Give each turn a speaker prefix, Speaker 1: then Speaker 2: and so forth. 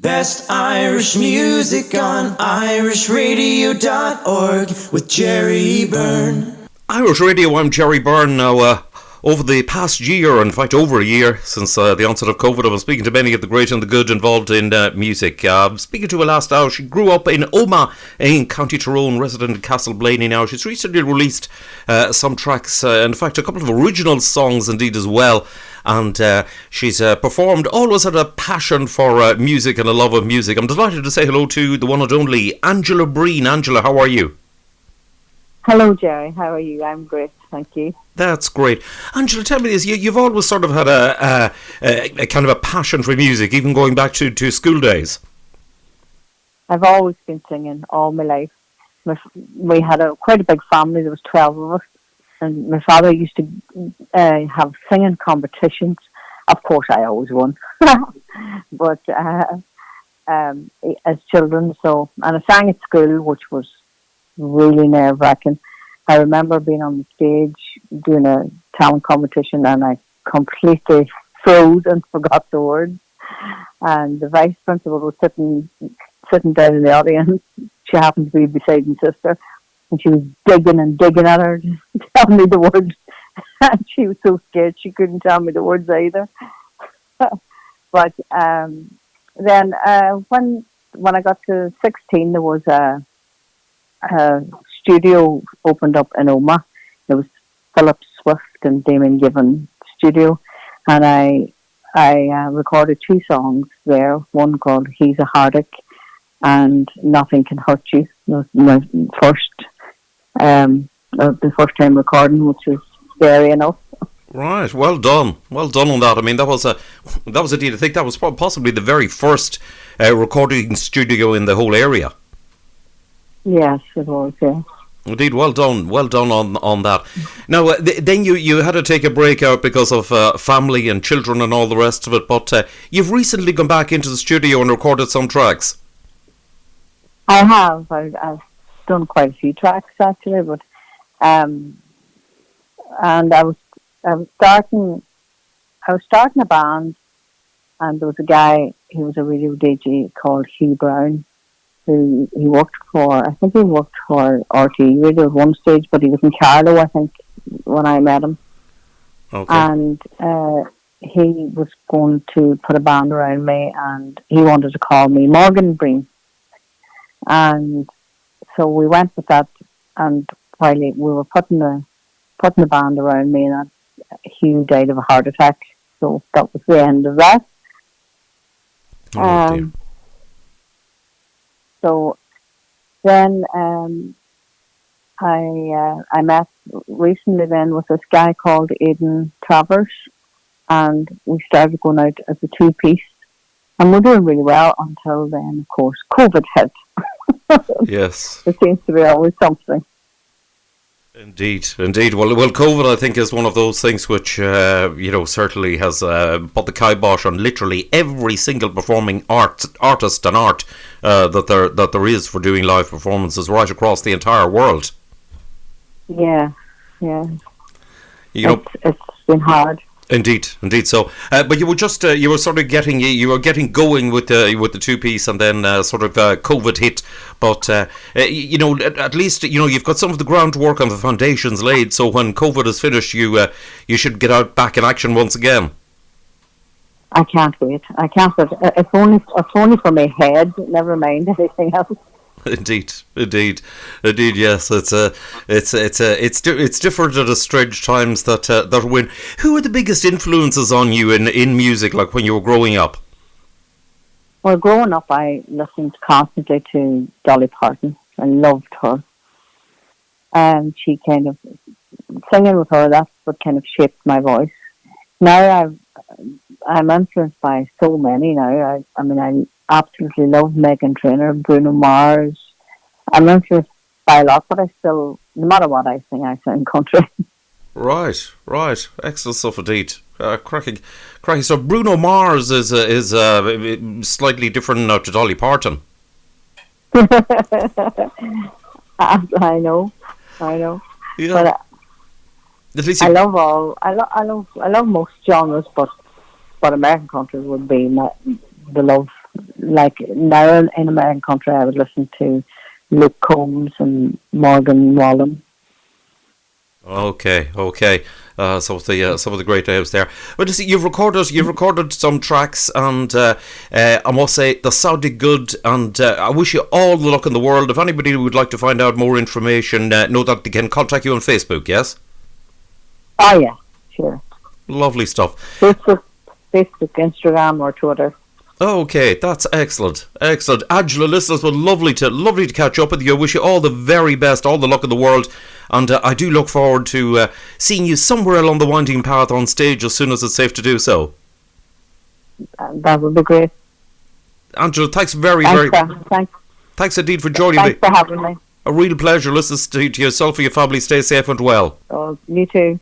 Speaker 1: Best Irish music on irishradio.org with Jerry Byrne.
Speaker 2: Irish Radio, I'm Jerry Byrne. Now, over the past year, in fact over a year since the onset of COVID, I've been speaking to many of the great and the good involved in music. Speaking to her last hour, she grew up in Omagh in County Tyrone, resident in Castleblaney now. She's recently released some tracks, in fact a couple of original songs indeed as well. And she's performed, always had a passion for music and a love of music. I'm delighted to say hello to the one and only Angela Breen. Angela, how are you?
Speaker 3: Hello, Jerry. How are you? I'm great, thank you.
Speaker 2: That's great. Angela, tell me this. You've always sort of had a kind of a passion for music, even going back to school days.
Speaker 3: I've always been singing all my life. We had quite a big family. There was 12 of us. And my father used to have singing competitions. Of course, I always won. But as children, and I sang at school, which was really nerve-wracking. I remember being on the stage doing a talent competition, and I completely froze and forgot the words. And the vice principal was sitting down in the audience. She happened to be beside my sister. And she was digging at her to tell me the words. And she was so scared she couldn't tell me the words either. But then when I got to 16, there was a studio opened up in Omagh. It was Philip Swift and Damon Given studio. And I recorded 2 songs there. One called He's a Heartache and Nothing Can Hurt You. That was my the first time recording, which was scary enough.
Speaker 2: Right, well done on that. I mean, that was a deal. I think that was possibly the very first recording studio in the whole area.
Speaker 3: Yes, it was. Yeah.
Speaker 2: Indeed, well done on that. Now, then you had to take a break out because of family and children and all the rest of it. But you've recently gone back into the studio and recorded some tracks.
Speaker 3: I have. I've done quite a few tracks actually, but and I was starting a band, and there was a guy who was a radio DJ called Hugh Brown, who he worked for RTE Radio at one stage, but he was in Carlow, I think, when I met him.
Speaker 2: Okay.
Speaker 3: And he was going to put a band around me, and he wanted to call me Angela Breen. And so we went with that, and while we were putting the band around me, and Hugh died of a heart attack. So that was the end of that.
Speaker 2: Dear.
Speaker 3: So then I met recently then with this guy called Aidan Travers, and we started going out as a 2-piece, and we're doing really well until then, of course, COVID hit.
Speaker 2: Yes.
Speaker 3: There seems to be always something.
Speaker 2: Indeed. Well, COVID, I think, is one of those things which, certainly has put the kibosh on literally every single performing artist and art that there is for doing live performances right across the entire world.
Speaker 3: Yeah.
Speaker 2: It's
Speaker 3: been hard.
Speaker 2: Indeed. So, but you were just you were getting going with the 2-piece, and then COVID hit. But at least you've got some of the groundwork and the foundations laid. So when COVID is finished, you should get out back in action once again.
Speaker 3: I can't wait. It's only for my head. Never mind anything else.
Speaker 2: Indeed. Yes, it's different at a strange times that win. Who are the biggest influences on you in music, like when you were growing up?
Speaker 3: Well, growing up, I listened constantly to Dolly Parton. I loved her, and she kind of singing with her. That's what kind of shaped my voice. Now I'm influenced by so many now. I absolutely love Meghan Trainor, Bruno Mars. I'm influenced by a lot, but I still, no matter what I sing country.
Speaker 2: Right. Excellent stuff indeed. Cracking. So Bruno Mars is slightly different now to Dolly Parton.
Speaker 3: I know.
Speaker 2: Yeah.
Speaker 3: But
Speaker 2: At least
Speaker 3: I love most genres, but American country would be the love like now in American country, I would listen to Luke Combs and Morgan Wallen.
Speaker 2: Okay. Some of the great names there. But you see, you've recorded some tracks, and I must say they sounded good. And I wish you all the luck in the world. If anybody would like to find out more information, know that they can contact you on Facebook. Yes.
Speaker 3: Oh yeah, sure.
Speaker 2: Lovely stuff.
Speaker 3: Facebook, Instagram, or Twitter.
Speaker 2: Okay, that's excellent. Angela, listeners, well, lovely to catch up with you. I wish you all the very best, all the luck in the world, and I do look forward to seeing you somewhere along the winding path on stage as soon as it's safe to do so.
Speaker 3: That would be great.
Speaker 2: Angela, thanks Thanks indeed for joining me.
Speaker 3: Thanks for having me.
Speaker 2: A real pleasure. Listen to yourself and your family. Stay safe and well.
Speaker 3: Oh, you too.